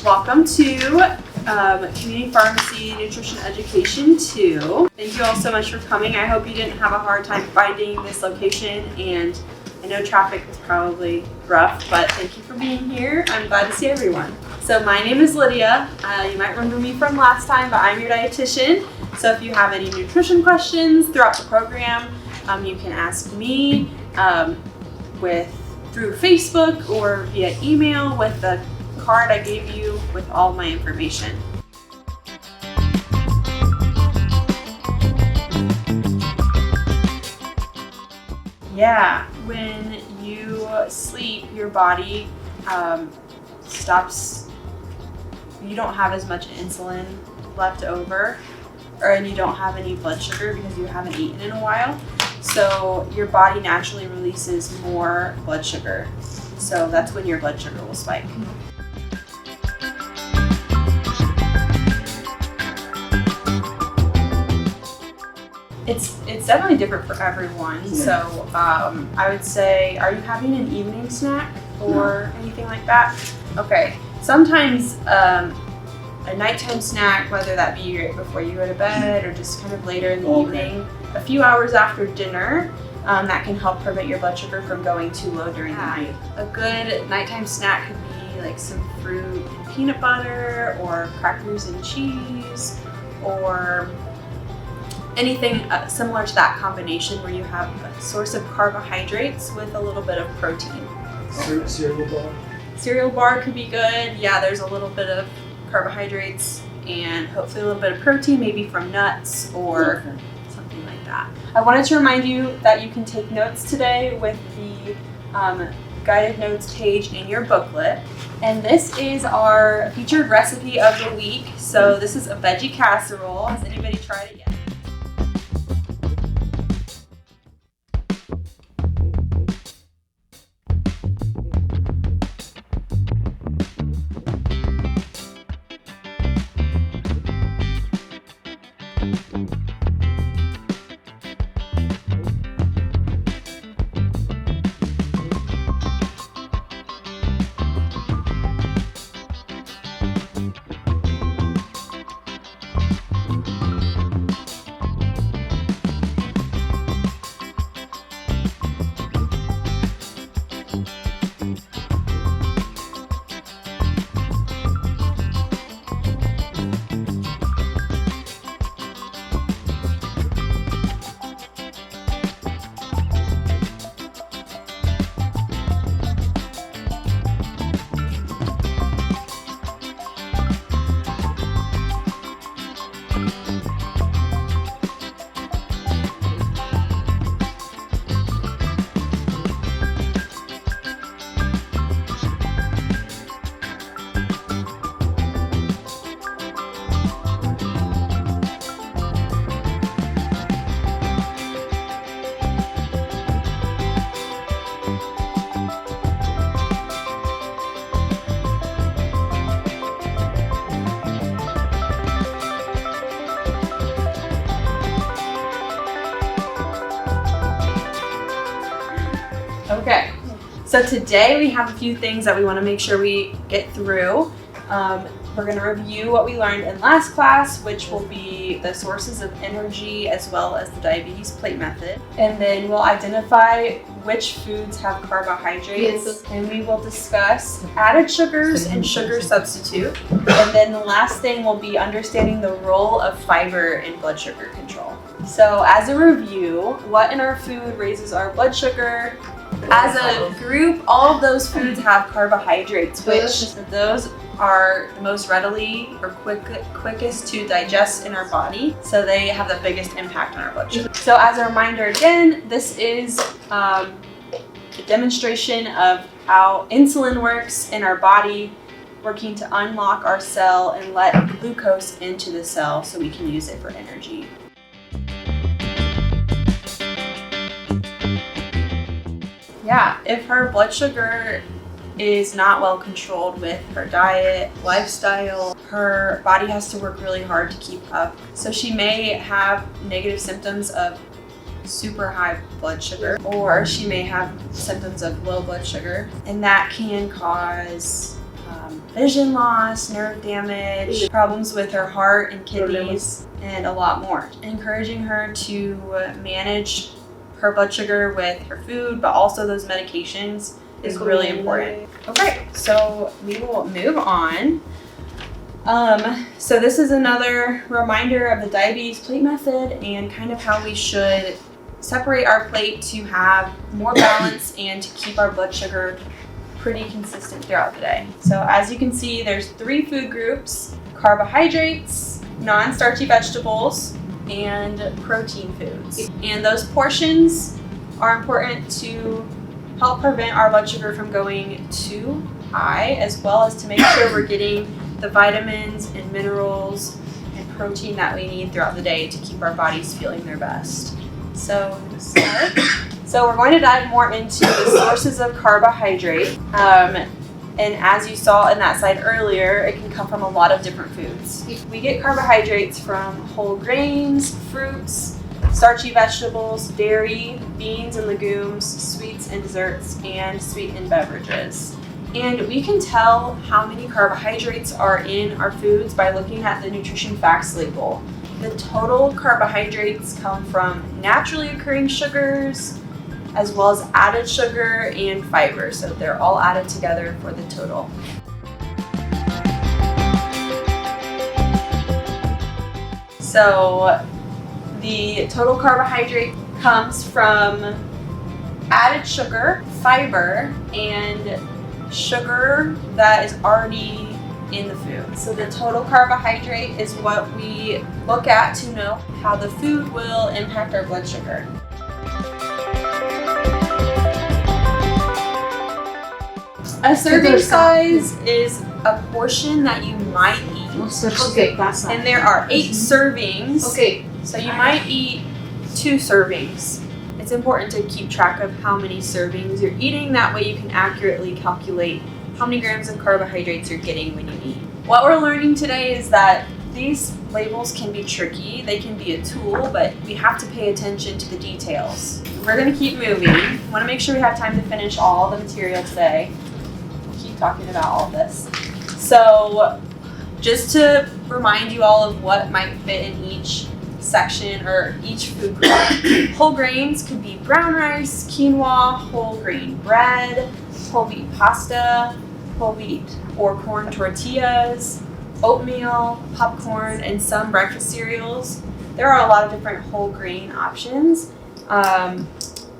Welcome to Community Pharmacy Nutrition Education 2. Thank you all so much for coming. I hope you didn't have a hard time finding this location, and I know traffic was probably rough, but thank you for being here. I'm glad to see everyone. So my name is Lydia. You might remember me from last time, but I'm your dietitian. So if you have any nutrition questions throughout the program, you can ask me through Facebook or via email with the card I gave you with all my information. Yeah, when you sleep, your body stops. You don't have as much insulin left over, and you don't have any blood sugar because you haven't eaten in a while. So your body naturally releases more blood sugar. So that's when your blood sugar will spike. It's definitely different for everyone. Yeah. So I would say, are you having an evening snack or anything like that? Okay. Sometimes a nighttime snack, whether that be right before you go to bed or just kind of later in the evening, a few hours after dinner, that can help prevent your blood sugar from going too low during the night. A good nighttime snack could be like some fruit and peanut butter, or crackers and cheese, or anything similar to that combination where you have a source of carbohydrates with a little bit of protein. Cereal bar? Cereal bar could be good. Yeah, there's a little bit of carbohydrates and hopefully a little bit of protein, maybe from nuts or something like that. I wanted to remind you that you can take notes today with the guided notes page in your booklet. And this is our featured recipe of the week. So this is a veggie casserole. Has anybody tried it yet? Okay, so today we have a few things that we want to make sure we get through. We're going to review what we learned in last class, which will be the sources of energy as well as the diabetes plate method. And then we'll identify which foods have carbohydrates, and we will discuss added sugars and sugar substitute. And then the last thing will be understanding the role of fiber in blood sugar control. So as a review, what in our food raises our blood sugar? As a group, all of those foods have carbohydrates, which those are the most readily or quickest to digest in our body, so they have the biggest impact on our blood sugar. So as a reminder again, this is a demonstration of how insulin works in our body, working to unlock our cell and let glucose into the cell so we can use it for energy. Yeah, if her blood sugar is not well controlled with her diet, lifestyle, her body has to work really hard to keep up. So she may have negative symptoms of super high blood sugar, or she may have symptoms of low blood sugar, and that can cause vision loss, nerve damage, problems with her heart and kidneys, and a lot more. Encouraging her to manage her blood sugar with her food, but also those medications is really important. Okay, so we will move on. So this is another reminder of the diabetes plate method and kind of how we should separate our plate to have more balance and to keep our blood sugar pretty consistent throughout the day. So as you can see, there's 3 food groups: carbohydrates, non-starchy vegetables, and protein foods. And those portions are important to help prevent our blood sugar from going too high, as well as to make sure we're getting the vitamins and minerals and protein that we need throughout the day to keep our bodies feeling their best. So I'm going to start. So we're going to dive more into the sources of carbohydrate. And as you saw in that slide earlier, it can come from a lot of different foods. We get carbohydrates from whole grains, fruits, starchy vegetables, dairy, beans and legumes, sweets and desserts, and sweetened beverages. And we can tell how many carbohydrates are in our foods by looking at the nutrition facts label. The total carbohydrates come from naturally occurring sugars, as well as added sugar and fiber. So they're all added together for the total. So the total carbohydrate comes from added sugar, fiber, and sugar that is already in the food. So the total carbohydrate is what we look at to know how the food will impact our blood sugar. A serving size is a portion that you might eat. Okay, and there are 8 servings. Okay. So you might eat 2 servings. It's important to keep track of how many servings you're eating. That way you can accurately calculate how many grams of carbohydrates you're getting when you eat. What we're learning today is that these labels can be tricky. They can be a tool, but we have to pay attention to the details. We're going to keep moving. I want to make sure we have time to finish all the material today. We'll keep talking about all of this. So just to remind you all of what might fit in each section or each food group. Whole grains could be brown rice, quinoa, whole grain bread, whole wheat pasta, whole wheat or corn tortillas, oatmeal, popcorn, and some breakfast cereals. There are a lot of different whole grain options.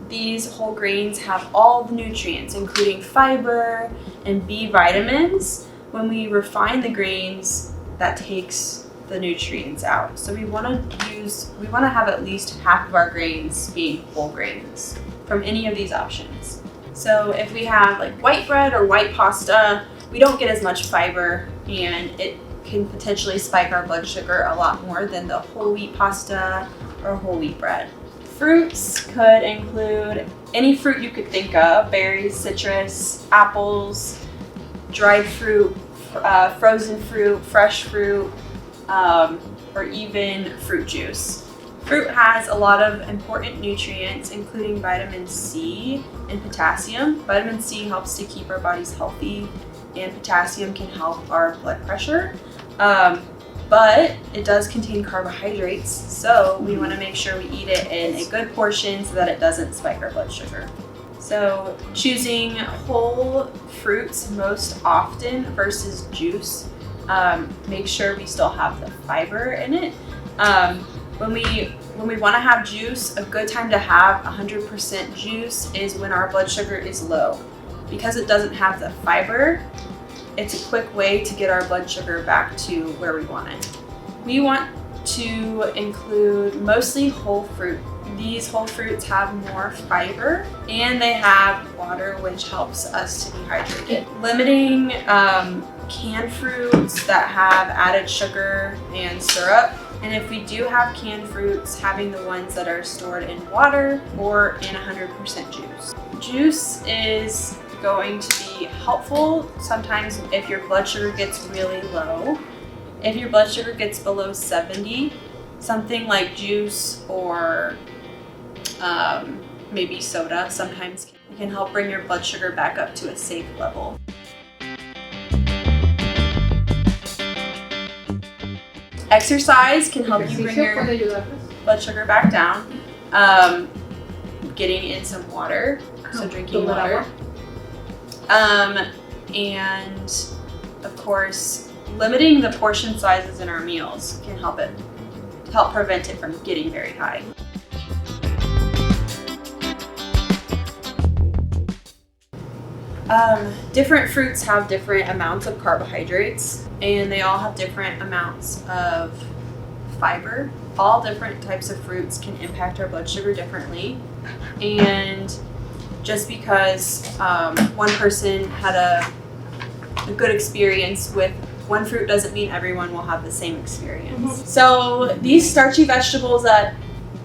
These whole grains have all the nutrients, including fiber and B vitamins. When we refine the grains, that takes the nutrients out. So we want to have at least half of our grains being whole grains from any of these options. So if we have like white bread or white pasta, we don't get as much fiber, and it can potentially spike our blood sugar a lot more than the whole wheat pasta or whole wheat bread. Fruits could include any fruit you could think of: berries, citrus, apples, dried fruit, frozen fruit, fresh fruit, or even fruit juice. Fruit has a lot of important nutrients, including vitamin C and potassium. Vitamin C helps to keep our bodies healthy, and potassium can help our blood pressure. But it does contain carbohydrates, so we want to make sure we eat it in a good portion so that it doesn't spike our blood sugar. So choosing whole fruits most often versus juice. Make sure we still have the fiber in it. When we want to have juice, a good time to have 100% juice is when our blood sugar is low. Because it doesn't have the fiber, it's a quick way to get our blood sugar back to where we want it. We want to include mostly whole fruit. These whole fruits have more fiber and they have water, which helps us to be hydrated. Limiting canned fruits that have added sugar and syrup. And if we do have canned fruits, having the ones that are stored in water or in 100% juice. Juice is going to be helpful sometimes if your blood sugar gets really low. If your blood sugar gets below 70, something like juice or maybe soda sometimes can help bring your blood sugar back up to a safe level. Exercise can help you bring your blood sugar back down. Getting in some water, so drinking water. And of course, limiting the portion sizes in our meals can help prevent it from getting very high. Different fruits have different amounts of carbohydrates, and they all have different amounts of fiber. All different types of fruits can impact our blood sugar differently, and just because one person had a good experience with one fruit doesn't mean everyone will have the same experience. So these starchy vegetables that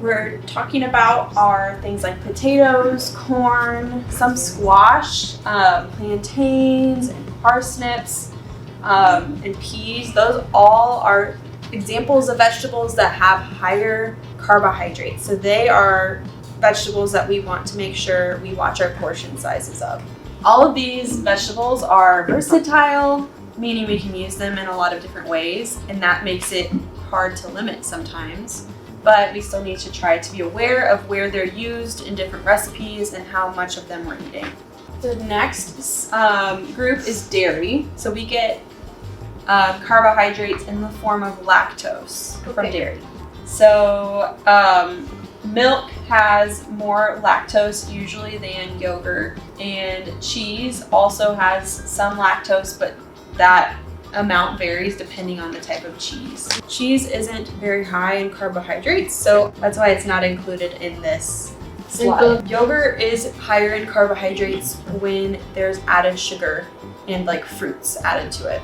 we're talking about are things like potatoes, corn, some squash, plantains, and parsnips, and peas. Those all are examples of vegetables that have higher carbohydrates. So they are vegetables that we want to make sure we watch our portion sizes of. All of these vegetables are versatile, meaning we can use them in a lot of different ways, and that makes it hard to limit sometimes. But we still need to try to be aware of where they're used in different recipes and how much of them we're eating. The next group is dairy. So we get carbohydrates in the form of lactose from dairy. So milk has more lactose usually than yogurt, and cheese also has some lactose, but that amount varies depending on the type of cheese. Cheese isn't very high in carbohydrates, so that's why it's not included in this slide. Yogurt is higher in carbohydrates when there's added sugar and like fruits added to it.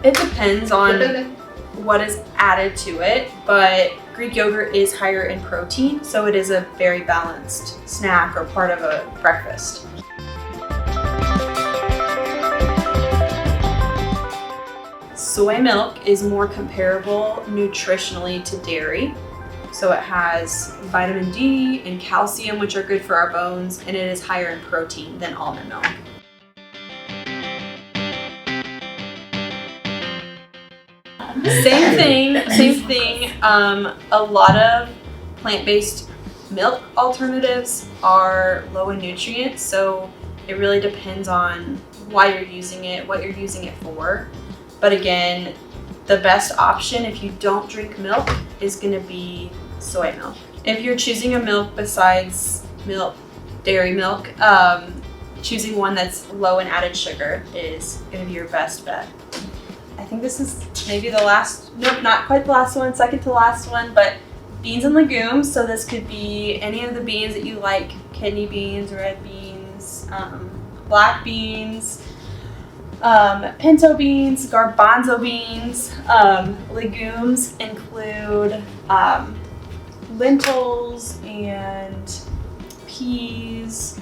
It depends on what is added to it, but Greek yogurt is higher in protein, so it is a very balanced snack or part of a breakfast. Soy milk is more comparable nutritionally to dairy. So it has vitamin D and calcium, which are good for our bones, and it is higher in protein than almond milk. Same thing. A lot of plant-based milk alternatives are low in nutrients, so it really depends on why you're using it, what you're using it for. But again, the best option if you don't drink milk is going to be soy milk. If you're choosing a milk besides dairy milk, choosing one that's low in added sugar is going to be your best bet. I think this is maybe the last, nope, not quite the last one, second to last one, but beans and legumes. So this could be any of the beans that you like: kidney beans, red beans, black beans, pinto beans, garbanzo beans. Legumes include lentils and peas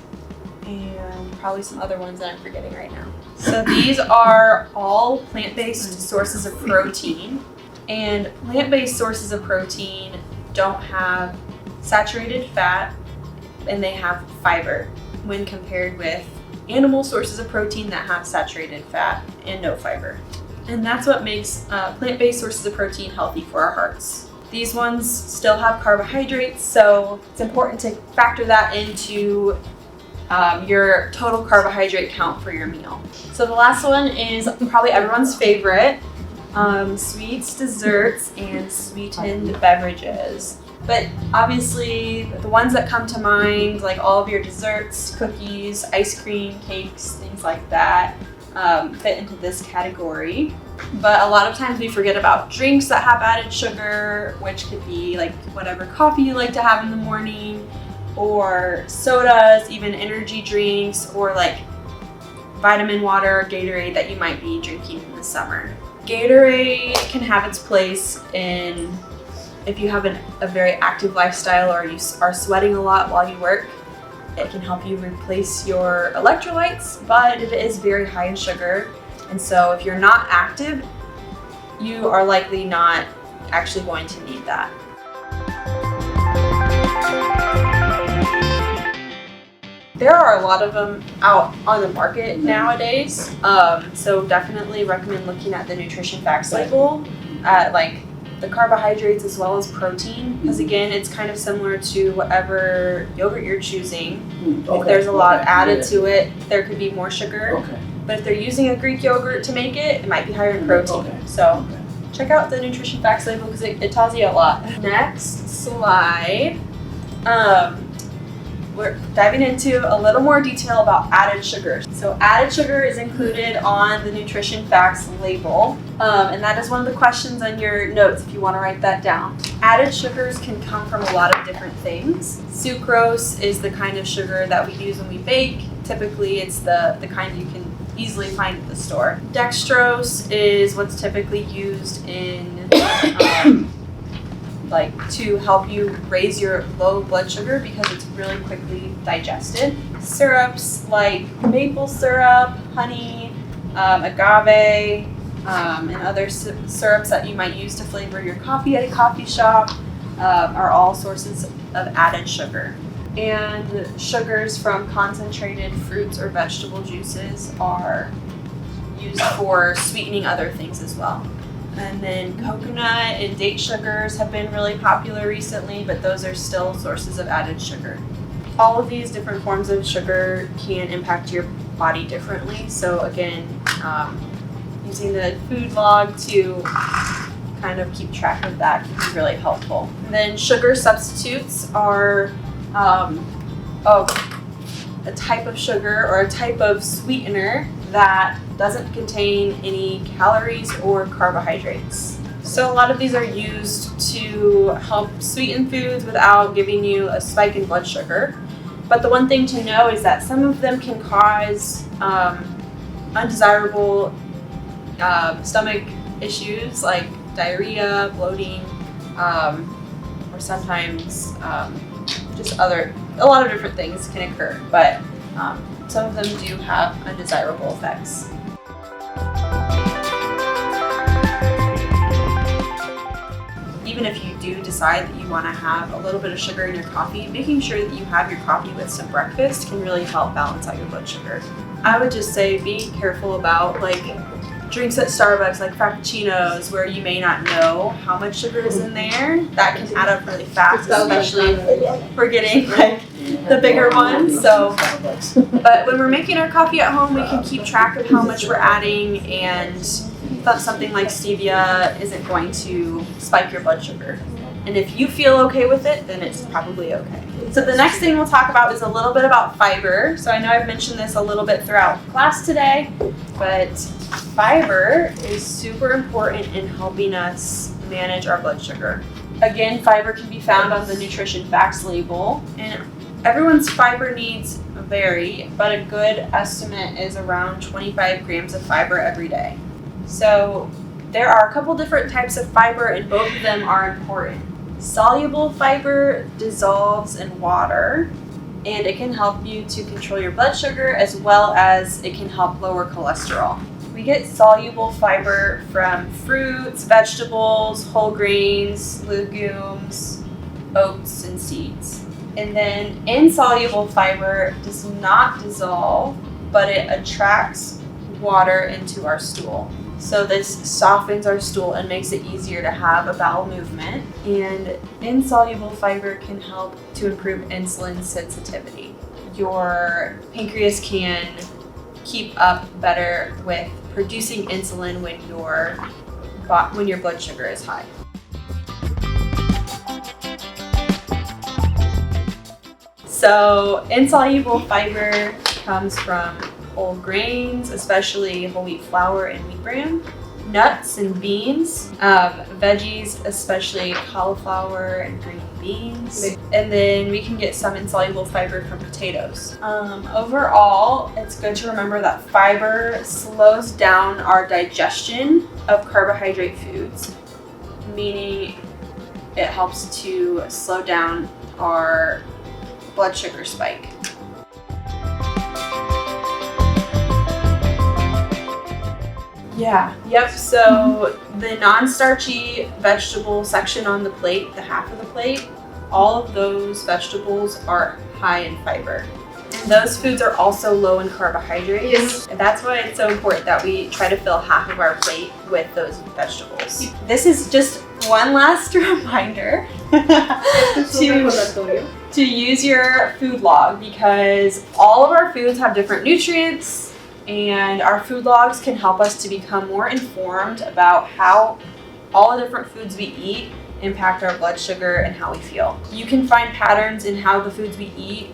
and probably some other ones that I'm forgetting right now. So these are all plant-based sources of protein, and plant-based sources of protein don't have saturated fat and they have fiber when compared with animal sources of protein that have saturated fat and no fiber. And that's what makes plant-based sources of protein healthy for our hearts. These ones still have carbohydrates, so it's important to factor that into your total carbohydrate count for your meal. So the last one is probably everyone's favorite, sweets, desserts, and sweetened beverages. But obviously the ones that come to mind, like all of your desserts, cookies, ice cream, cakes, things like that, fit into this category. But a lot of times we forget about drinks that have added sugar, which could be like whatever coffee you like to have in the morning, or sodas, even energy drinks, or like vitamin water or Gatorade that you might be drinking in the summer. Gatorade can have its place if you have a very active lifestyle or you are sweating a lot while you work. It can help you replace your electrolytes, but it is very high in sugar. And so if you're not active, you are likely not actually going to need that. There are a lot of them out on the market nowadays, so definitely recommend looking at the nutrition facts label at like the carbohydrates as well as protein, because again, it's kind of similar to whatever yogurt you're choosing. If there's a lot added to it, there could be more sugar. But if they're using a Greek yogurt to make it, it might be higher in protein. So check out the nutrition facts label because it tells you a lot. Next slide. We're diving into a little more detail about added sugar. So added sugar is included on the nutrition facts label, and that is one of the questions on your notes if you want to write that down. Added sugars can come from a lot of different things. Sucrose is the kind of sugar that we use when we bake. Typically it's the kind you can easily find at the store. Dextrose is what's typically used in like to help you raise your low blood sugar because it's really quickly digested. Syrups like maple syrup, honey, agave, and other syrups that you might use to flavor your coffee at a coffee shop are all sources of added sugar. And sugars from concentrated fruits or vegetable juices are used for sweetening other things as well. And then coconut and date sugars have been really popular recently, but those are still sources of added sugar. All of these different forms of sugar can impact your body differently. So again, using the food log to kind of keep track of that can be really helpful. And then sugar substitutes are a type of sugar or a type of sweetener that doesn't contain any calories or carbohydrates. So a lot of these are used to help sweeten foods without giving you a spike in blood sugar. But the one thing to know is that some of them can cause undesirable stomach issues like diarrhea, bloating, or sometimes just a lot of different things can occur, but some of them do have undesirable effects. Even if you do decide that you want to have a little bit of sugar in your coffee, making sure that you have your coffee with some breakfast can really help balance out your blood sugar. I would just say be careful about like drinks at Starbucks like frappuccinos where you may not know how much sugar is in there. That can add up really fast, especially if we're getting like the bigger ones. So, but when we're making our coffee at home, we can keep track of how much we're adding, and something like stevia isn't going to spike your blood sugar. And if you feel okay with it, then it's probably okay. So the next thing we'll talk about is a little bit about fiber. So I know I've mentioned this a little bit throughout class today, but fiber is super important in helping us manage our blood sugar. Again, fiber can be found on the nutrition facts label, and everyone's fiber needs vary, but a good estimate is around 25 grams of fiber every day. So there are a couple different types of fiber, and both of them are important. Soluble fiber dissolves in water, and it can help you to control your blood sugar as well as it can help lower cholesterol. We get soluble fiber from fruits, vegetables, whole grains, legumes, oats, and seeds. And then insoluble fiber does not dissolve, but it attracts water into our stool. So this softens our stool and makes it easier to have a bowel movement. And insoluble fiber can help to improve insulin sensitivity. Your pancreas can keep up better with producing insulin when your blood sugar is high. So insoluble fiber comes from whole grains, especially whole wheat flour and wheat bran, nuts and beans, veggies, especially cauliflower and green beans, and then we can get some insoluble fiber from potatoes. Overall, it's good to remember that fiber slows down our digestion of carbohydrate foods, meaning it helps to slow down our blood sugar spike. Yep, so the non-starchy vegetable section on the plate, the half of the plate, all of those vegetables are high in fiber. And those foods are also low in carbohydrates. Yes. And that's why it's so important that we try to fill half of our plate with those vegetables. This is just one last reminder to use your food log, because all of our foods have different nutrients, and our food logs can help us to become more informed about how all the different foods we eat impact our blood sugar and how we feel. You can find patterns in how the foods we eat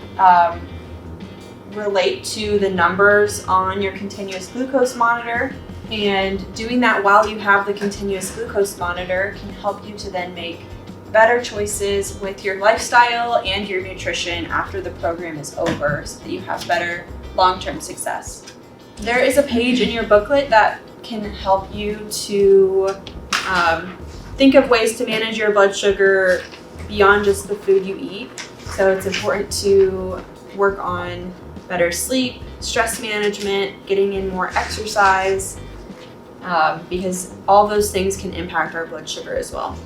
relate to the numbers on your continuous glucose monitor, and doing that while you have the continuous glucose monitor can help you to then make better choices with your lifestyle and your nutrition after the program is over, so that you have better long-term success. There is a page in your booklet that can help you to think of ways to manage your blood sugar beyond just the food you eat. So it's important to work on better sleep, stress management, getting in more exercise, because all those things can impact our blood sugar as well.